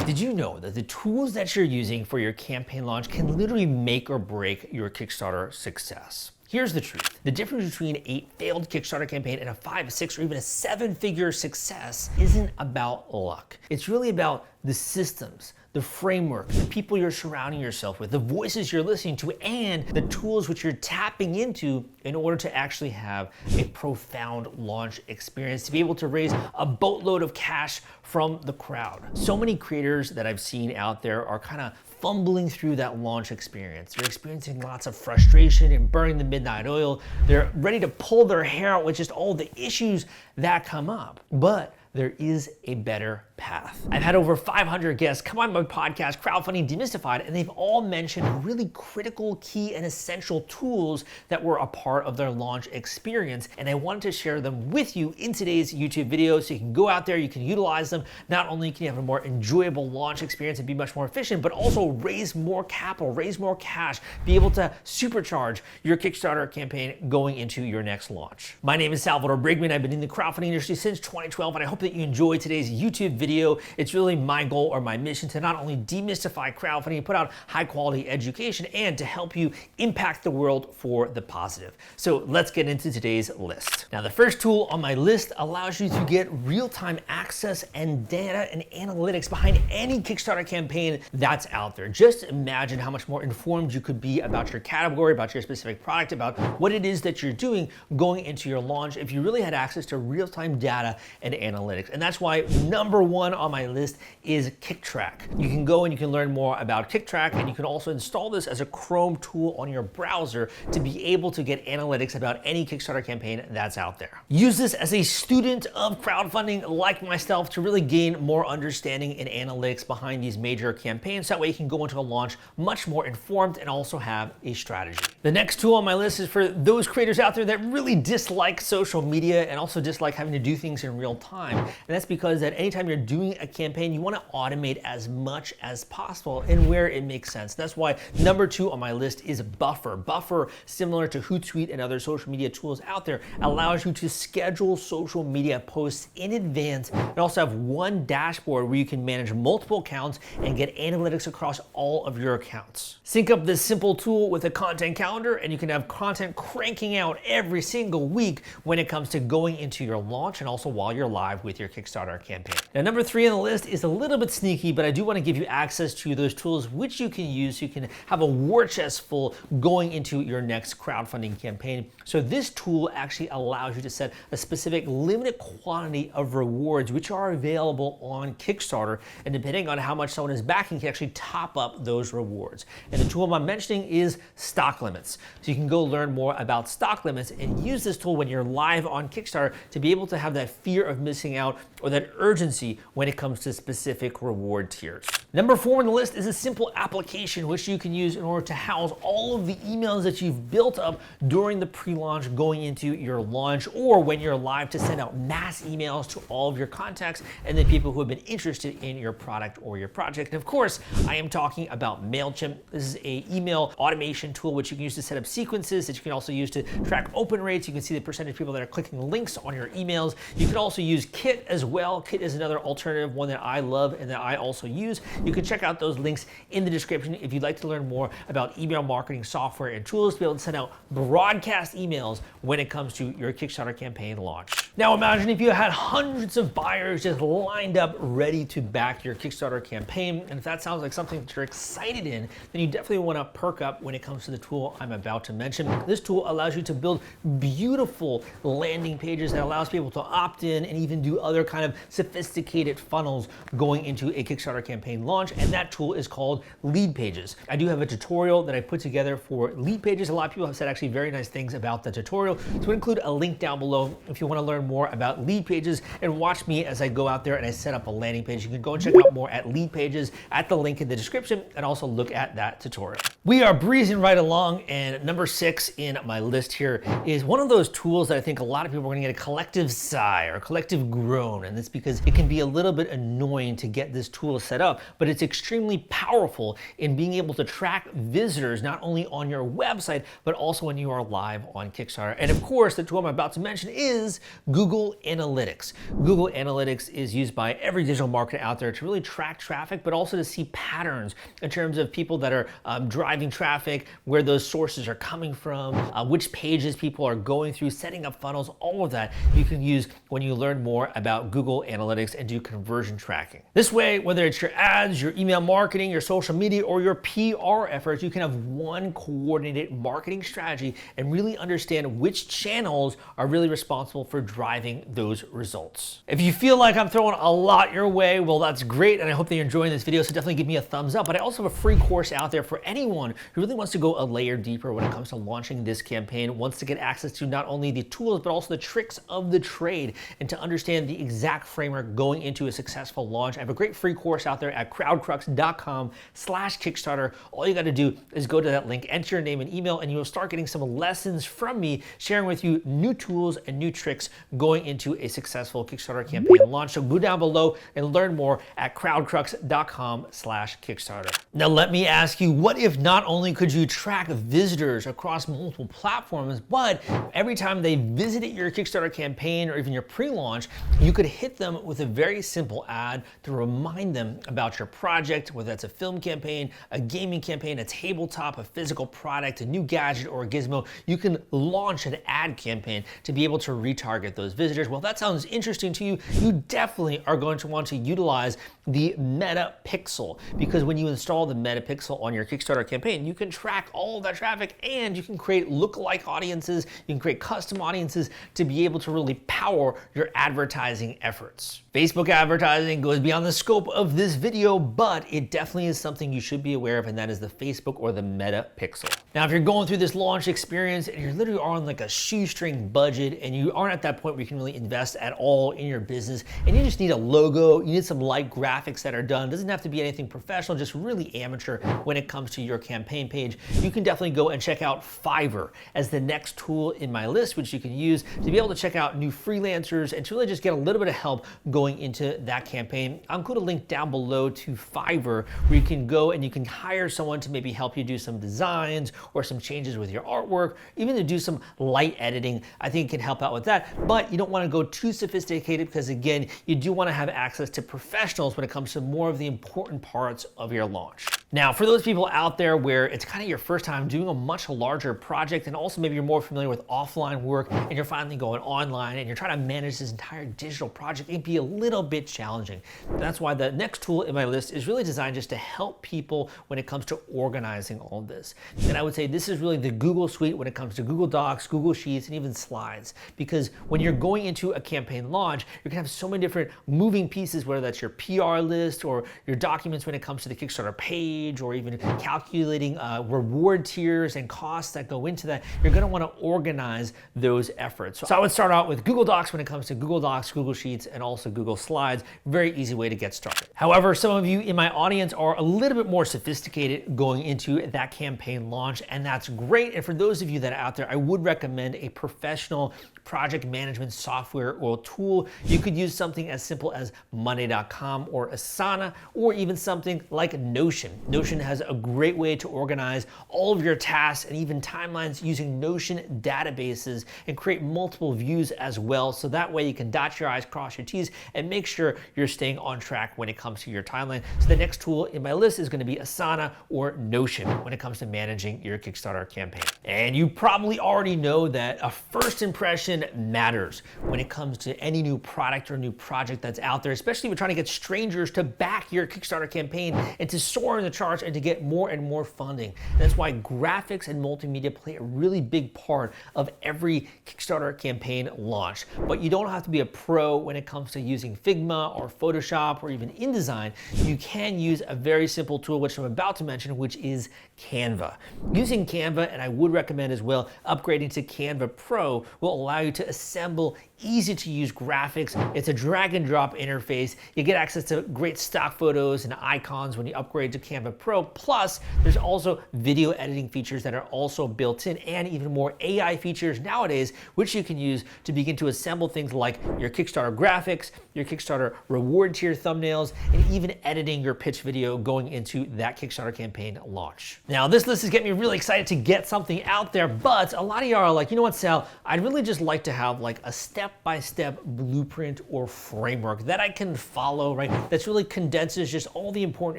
Did you know that the tools that you're using for your campaign launch can literally make or break your Kickstarter success? Here's the truth. The difference between a failed Kickstarter campaign and a 5, 6, or even a 7-figure success isn't about luck. It's really about the systems, the framework, the people you're surrounding yourself with, the voices you're listening to, and the tools which you're tapping into in order to actually have a profound launch experience, to be able to raise a boatload of cash from the crowd. So many creators that I've seen out there are kind of fumbling through that launch experience. They're experiencing lots of frustration and burning the midnight oil. They're ready to pull their hair out with just all the issues that come up. But there is a better path. I've had over 500 guests come on my podcast, Crowdfunding Demystified, and they've all mentioned really critical, key, and essential tools that were a part of their launch experience. And I wanted to share them with you in today's YouTube video so you can go out there, you can utilize them. Not only can you have a more enjoyable launch experience and be much more efficient, but also raise more capital, raise more cash, be able to supercharge your Kickstarter campaign going into your next launch. My name is Salvador Briggman. I've been in the crowdfunding industry since 2012, and I hope that you enjoyed today's YouTube video. It's really my goal or my mission to not only demystify crowdfunding, put out high quality education, and to help you impact the world for the positive. So let's get into today's list. Now, the first tool on my list allows you to get real-time access and data and analytics behind any Kickstarter campaign that's out there. Just imagine how much more informed you could be about your category, about your specific product, about what it is that you're doing going into your launch if you really had access to real-time data and analytics. And that's why number one on my list is Kicktraq. You can go and you can learn more about Kicktraq, and you can also install this as a Chrome tool on your browser to be able to get analytics about any Kickstarter campaign that's out there. Use this as a student of crowdfunding like myself to really gain more understanding and analytics behind these major campaigns. That way you can go into a launch much more informed and also have a strategy. The next tool on my list is for those creators out there that really dislike social media and also dislike having to do things in real time. And that's because that anytime you're doing a campaign, you want to automate as much as possible and where it makes sense. That's why number 2 on my list is Buffer. Buffer, similar to Hootsuite and other social media tools out there, allows you to schedule social media posts in advance and also have one dashboard where you can manage multiple accounts and get analytics across all of your accounts. Sync up this simple tool with a content calendar and you can have content cranking out every single week when it comes to going into your launch and also while you're live with your Kickstarter campaign. Now, number 3 on the list is a little bit sneaky, but I do want to give you access to those tools which you can use so you can have a war chest full going into your next crowdfunding campaign. So this tool actually allows you to set a specific limited quantity of rewards which are available on Kickstarter, and depending on how much someone is backing, you can actually top up those rewards. And the tool I'm mentioning is Stocklimits. So you can go learn more about Stocklimits and use this tool when you're live on Kickstarter to be able to have that fear of missing out or that urgency when it comes to specific reward tiers. Number 4 on the list is a simple application which you can use in order to house all of the emails that you've built up during the pre-launch going into your launch, or when you're live, to send out mass emails to all of your contacts and the people who have been interested in your product or your project. And of course, I am talking about Mailchimp. This is an email automation tool which you can use to set up sequences that you can also use to track open rates. You can see the percentage of people that are clicking links on your emails. You can also use Kit as well. Kit is another alternative, one that I love and that I also use. You can check out those links in the description if you'd like to learn more about email marketing software and tools to be able to send out broadcast emails when it comes to your Kickstarter campaign launch. Now imagine if you had hundreds of buyers just lined up ready to back your Kickstarter campaign, and if that sounds like something that you're excited in, then you definitely want to perk up when it comes to the tool I'm about to mention. This tool allows you to build beautiful landing pages that allows people to opt in and even do other kind of sophisticated funnels going into a Kickstarter campaign launch, and that tool is called Leadpages. I do have a tutorial that I put together for Leadpages. A lot of people have said actually very nice things about the tutorial, so we'll include a link down below if you want to learn more about Leadpages and watch me as I go out there and I set up a landing page. You can go and check out more at Leadpages at the link in the description and also look at that tutorial. We are breezing right along, and number 6 in my list here is one of those tools that I think a lot of people are going to get a collective sigh or a collective groan, and that's because it can be a little bit annoying to get this tool set up, but it's extremely powerful in being able to track visitors not only on your website but also when you are live on Kickstarter. And of course, the tool I'm about to mention is Google Analytics. Google Analytics is used by every digital marketer out there to really track traffic, but also to see patterns in terms of people that are driving traffic, where those sources are coming from, which pages people are going through, setting up funnels, all of that you can use when you learn more about Google Analytics and do conversion tracking. This way, whether it's your ads, your email marketing, your social media, or your PR efforts, you can have one coordinated marketing strategy and really understand which channels are really responsible for driving those results. If you feel like I'm throwing a lot your way, well, that's great, and I hope that you're enjoying this video, so definitely give me a thumbs up. But I also have a free course out there for anyone who really wants to go a layer deeper when it comes to launching this campaign, wants to get access to not only the tools, but also the tricks of the trade, and to understand the exact framework going into a successful launch. I have a great free course out there at crowdcrux.com/Kickstarter. All you got to do is go to that link, enter your name and email, and you will start getting some lessons from me, sharing with you new tools and new tricks going into a successful Kickstarter campaign launch. So go down below and learn more at crowdcrux.com/Kickstarter. Now let me ask you, what if not only could you track visitors across multiple platforms, but every time they visited your Kickstarter campaign or even your pre-launch, you could hit them with a very simple ad to remind them about your project, whether that's a film campaign, a gaming campaign, a tabletop, a physical product, a new gadget, or a gizmo. You can launch an ad campaign to be able to retarget those visitors. Well, if that sounds interesting to you, you definitely are going to want to utilize the Meta Pixel, because when you install the Meta Pixel on your Kickstarter campaign, you can track all of that traffic, and you can create lookalike audiences, you can create custom audiences to be able to really power your advertising efforts. Facebook advertising goes beyond the scope of this video, but it definitely is something you should be aware of, and that is the Facebook or the Meta Pixel. Now, if you're going through this launch experience and you're literally on like a shoestring budget and you aren't at that point where you can really invest at all in your business, and you just need a logo, you need some light graphics that are done, it doesn't have to be anything professional, just really amateur when it comes to your campaign page, you can definitely go and check out Fiverr as the next tool in my list, which you can use to be able to check out new freelancers and to really just get a little bit of help going into that campaign. I'll include a link down below to Fiverr where you can go and you can hire someone to maybe help you do some designs or some changes with your artwork, even to do some light editing. I think it can help out with that, but you don't want to go too sophisticated, because again, you do want to have access to professionals when it comes to more of the important parts of your launch. Now, for those people out there where it's kind of your first time doing a much larger project, and also maybe you're more familiar with offline work and you're finally going online and you're trying to manage this entire digital project, it can be a little bit challenging. That's why the next tool in my list is really designed just to help people when it comes to organizing all of this. And I would say this is really the Google suite when it comes to Google Docs, Google Sheets, and even slides. Because when you're going into a campaign launch, you're gonna have so many different moving pieces, whether that's your PR list or your documents when it comes to the Kickstarter page, or even calculating reward tiers and costs that go into that. You're gonna wanna organize those efforts. So I would start out with Google Docs when it comes to Google Docs, Google Sheets, and also Google Slides. Very easy way to get started. However, some of you in my audience are a little bit more sophisticated going into that campaign launch, and that's great. And for those of you that are out there, I would recommend a professional project management software or tool. You could use something as simple as Monday.com or Asana, or even something like Notion. Notion has a great way to organize all of your tasks and even timelines using Notion databases, and create multiple views as well. So that way you can dot your I's, cross your T's, and make sure you're staying on track when it comes to your timeline. So the next tool in my list is going to be Asana or Notion when it comes to managing your Kickstarter campaign. And you probably already know that a first impression matters when it comes to any new product or new project that's out there, especially if you're trying to get strangers to back your Kickstarter campaign and to soar in the charts and to get more and more funding. And that's why graphics and multimedia play a really big part of every Kickstarter campaign launch. But you don't have to be a pro when it comes to using Figma or Photoshop or even InDesign. You can use a very simple tool, which I'm about to mention, which is Canva. Using Canva, and I would recommend as well upgrading to Canva Pro, will allow you to assemble easy to use graphics. It's a drag and drop interface. You get access to great stock photos and icons when you upgrade to Canva Canva Pro. Plus, there's also video editing features that are also built in, and even more AI features nowadays, which you can use to begin to assemble things like your Kickstarter graphics, your Kickstarter reward tier thumbnails, and even editing your pitch video going into that Kickstarter campaign launch. Now, this list is getting me really excited to get something out there, but a lot of y'all are like, you know what, Sal, I'd really just like to have like a step-by-step blueprint or framework that I can follow, right? That's really condenses just all the important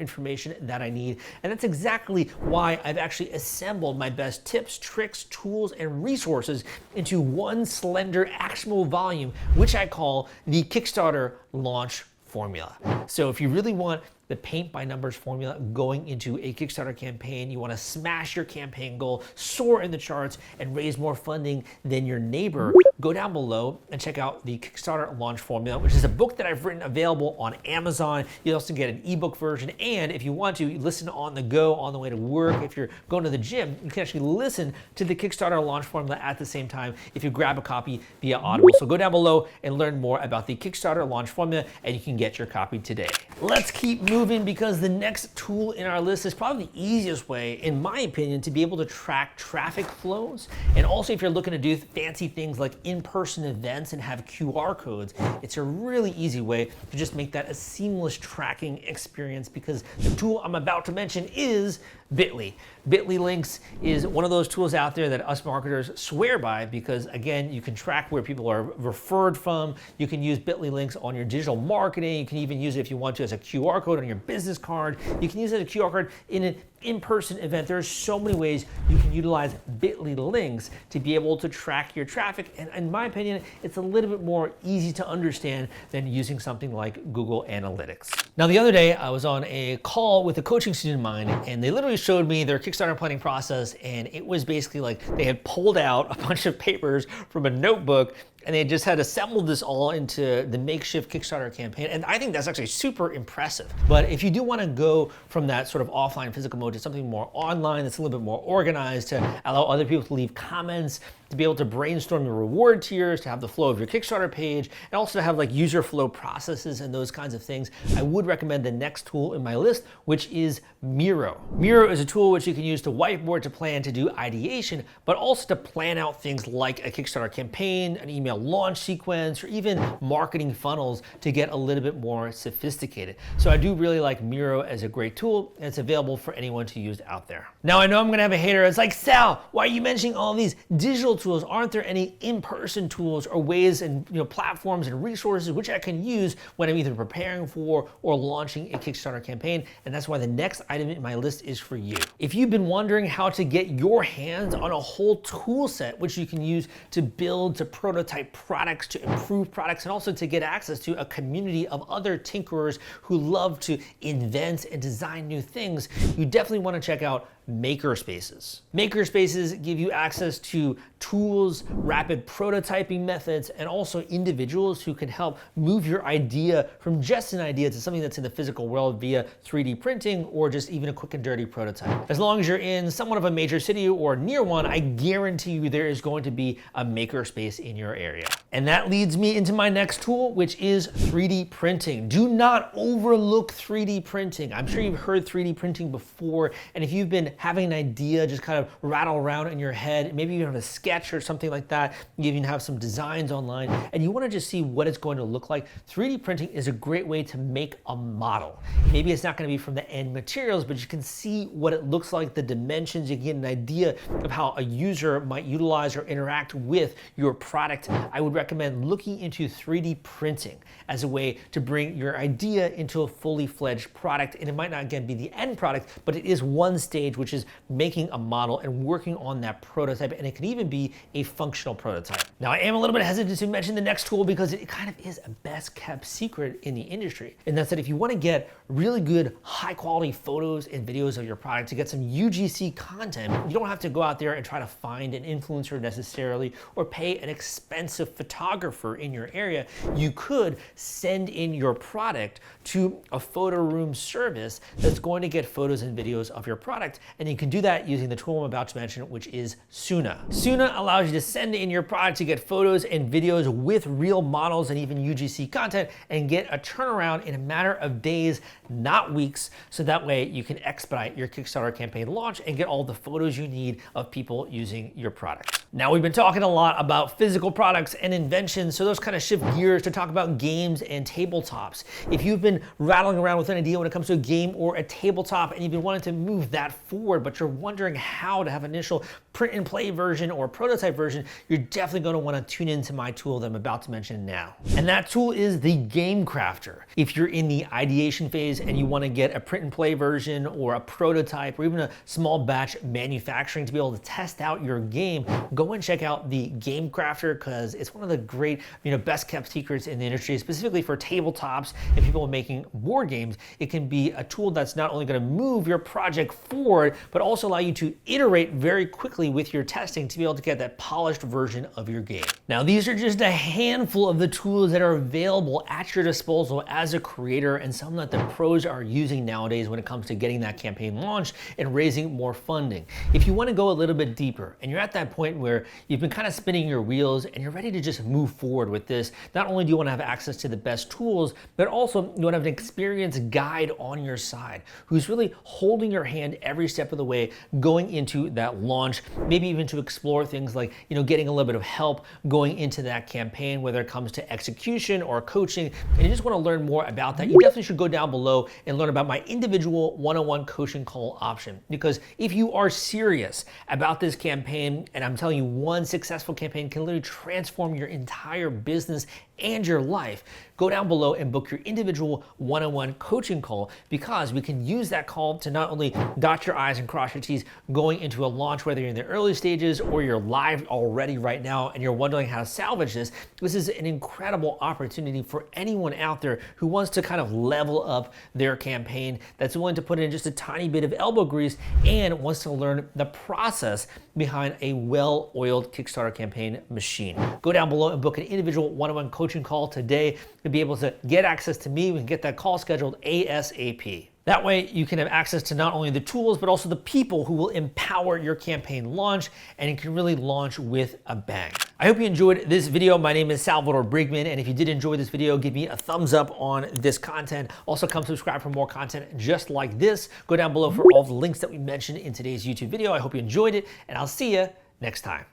information that I need. And that's exactly why I've actually assembled my best tips, tricks, tools, and resources into one slender, actionable volume, which I call the Kickstarter Launch Formula. So if you really want the paint by numbers formula going into a Kickstarter campaign, you want to smash your campaign goal, soar in the charts, and raise more funding than your neighbor, go down below and check out the Kickstarter Launch Formula, which is a book that I've written available on Amazon. You also get an ebook version, and if you want to listen on the go, on the way to work, if you're going to the gym, you can actually listen to the Kickstarter Launch Formula at the same time if you grab a copy via Audible. So go down below and learn more about the Kickstarter Launch Formula, and you can get your copy today. Let's keep moving, because the next tool in our list is probably the easiest way, in my opinion, to be able to track traffic flows. And also, if you're looking to do fancy things like in-person events and have QR codes, it's a really easy way to just make that a seamless tracking experience, because the tool I'm about to mention is Bitly. Bitly links is one of those tools out there that us marketers swear by, because again, you can track where people are referred from. You can use Bitly links on your digital marketing. You can even use it if you want to as a QR code on your business card. You can use it as a QR code in an in-person event. There's so many ways you can utilize Bitly links to be able to track your traffic. And in my opinion, it's a little bit more easy to understand than using something like Google Analytics. Now, the other day I was on a call with a coaching student of mine, and they literally showed me their Kickstarter planning process. And it was basically like they had pulled out a bunch of papers from a notebook, and they just had assembled this all into the makeshift Kickstarter campaign. And I think that's actually super impressive. But if you do want to go from that sort of offline physical mode to something more online that's a little bit more organized, to allow other people to leave comments, to be able to brainstorm your reward tiers, to have the flow of your Kickstarter page, and also to have like user flow processes and those kinds of things, I would recommend the next tool in my list, which is Miro. Miro is a tool which you can use to whiteboard, to plan, to do ideation, but also to plan out things like a Kickstarter campaign, an email launch sequence, or even marketing funnels to get a little bit more sophisticated. So I do really like Miro as a great tool, and it's available for anyone to use out there. Now, I know I'm gonna have a hater. It's like, Sal, why are you mentioning all these digital tools? Aren't there any in-person tools or ways and platforms and resources which I can use when I'm either preparing for or launching a Kickstarter campaign? And that's why the next item in my list is for you. If you've been wondering how to get your hands on a whole tool set which you can use to build, to prototype products, to improve products, and also to get access to a community of other tinkerers who love to invent and design new things, you definitely want to check out Makerspaces. Makerspaces give you access to tools, rapid prototyping methods, and also individuals who can help move your idea from just an idea to something that's in the physical world via 3D printing or just even a quick and dirty prototype. As long as you're in somewhat of a major city or near one, I guarantee you there is going to be a makerspace in your area. And that leads me into my next tool, which is 3D printing. Do not overlook 3D printing. I'm sure you've heard 3D printing before, and if you've been having an idea just kind of rattle around in your head, maybe you have a sketch or something like that, you even have some designs online, and you want to just see what it's going to look like, 3D printing is a great way to make a model. Maybe it's not going to be from the end materials, but you can see what it looks like, the dimensions, you can get an idea of how a user might utilize or interact with your product. I would recommend looking into 3D printing as a way to bring your idea into a fully fledged product. And it might not, again, be the end product, but it is one stage, which is making a model and working on that prototype. And it can even be a functional prototype. Now, I am a little bit hesitant to mention the next tool because it kind of is a best kept secret in the industry. And that's that if you want to get really good, high quality photos and videos of your product, to get some UGC content, you don't have to go out there and try to find an influencer necessarily or pay an expensive photographer in your area. You could send in your product to a photo room service that's going to get photos and videos of your product. And you can do that using the tool I'm about to mention, which is Soona. Soona allows you to send in your product to get photos and videos with real models and even UGC content and get a turnaround in a matter of days, not weeks. So that way you can expedite your Kickstarter campaign launch and get all the photos you need of people using your product. Now, we've been talking a lot about physical products and inventions, so those kind of shift gears to talk about games and tabletops. If you've been rattling around with an idea when it comes to a game or a tabletop and you've been wanting to move that forward, but you're wondering how to have an initial print and play version or prototype version, you're definitely going to want to tune into my tool that I'm about to mention now. And that tool is the Game Crafter. If you're in the ideation phase and you want to get a print and play version or a prototype or even a small batch manufacturing to be able to test out your game, go and check out the Game Crafter because it's one of the great, best kept secrets in the industry, specifically for tabletops and people making board games. It can be a tool that's not only going to move your project forward, but also allow you to iterate very quickly with your testing to be able to get that polished version of your game. Now, these are just a handful of the tools that are available at your disposal as a creator and some that the pros are using nowadays when it comes to getting that campaign launched and raising more funding. If you want to go a little bit deeper and you're at that point where you've been kind of spinning your wheels and you're ready to just move forward with this, not only do you want to have access to the best tools, but also you want to have an experienced guide on your side who's really holding your hand every step of the way going into that launch, maybe even to explore things like, getting a little bit of help going into that campaign, whether it comes to execution or coaching, and you just want to learn more about that, you definitely should go down below and learn about my individual one-on-one coaching call option. Because if you are serious about this campaign, and I'm telling you, one successful campaign can literally transform your entire business and your life, go down below and book your individual one-on-one coaching call, because we can use that call to not only dot your I's and cross your T's going into a launch, whether you're in the early stages or you're live already right now and you're wondering how to salvage this. This is an incredible opportunity for anyone out there who wants to kind of level up their campaign, that's willing to put in just a tiny bit of elbow grease and wants to learn the process behind a well-oiled Kickstarter campaign machine. Go down below and book an individual one-on-one coaching call today to be able to get access to me. We can get that call scheduled ASAP. That way you can have access to not only the tools, but also the people who will empower your campaign launch, and you can really launch with a bang. I hope you enjoyed this video. My name is Salvador Briggman, and if you did enjoy this video, give me a thumbs up on this content. Also, come subscribe for more content just like this. Go down below for all the links that we mentioned in today's YouTube video. I hope you enjoyed it, and I'll see you next time.